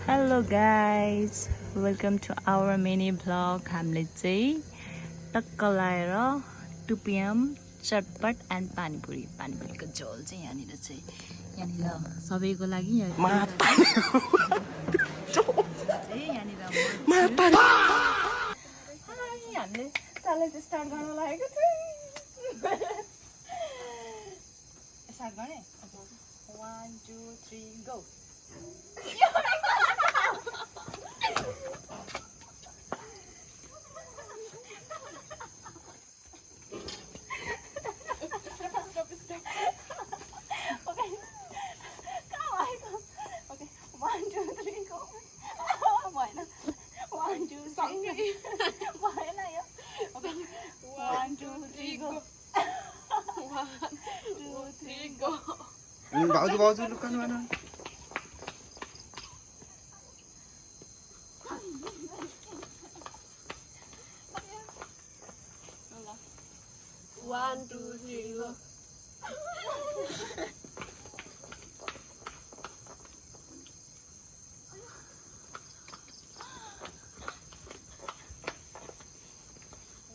Hello guys welcome to our mini vlog. हामीले चाहिँ टक्क लाएर 2 PM चटपट एन्ड पानीपुरीको झोल चाहिँ यहाँनिर सबैको लागि हामीले च्यालेन्ज स्टार्ट गर्न लागेको थियो। स्टार्ट गर्ने 1 2 3 गो। बाजू look kan mana? One, two, three, go.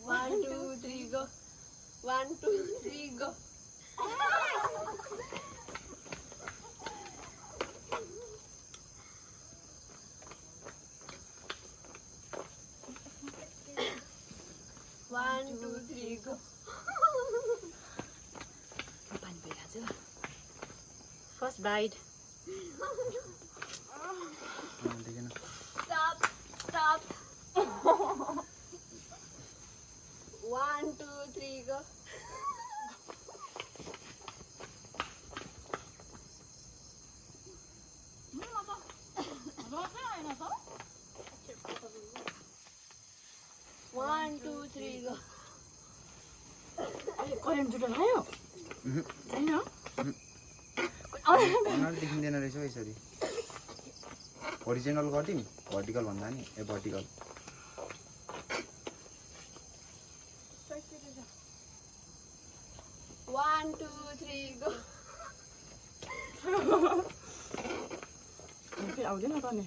One, two, three, go. 1 2 3 go. One, two, three, go. First bite. Stop. 1 2 3 go. One, two, three, go. Current जुटो भयो छैन अनुहार देखिँदैन रहेछ यसरी। ओरिजिनल गरिदिउँ भर्टिकल भन्दा नि vertical. One, two, three, go. फेरि आउँदैन त नि।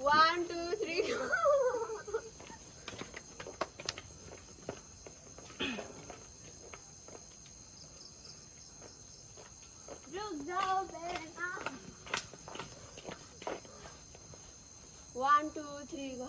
One, two, three, go. One, two, three, go.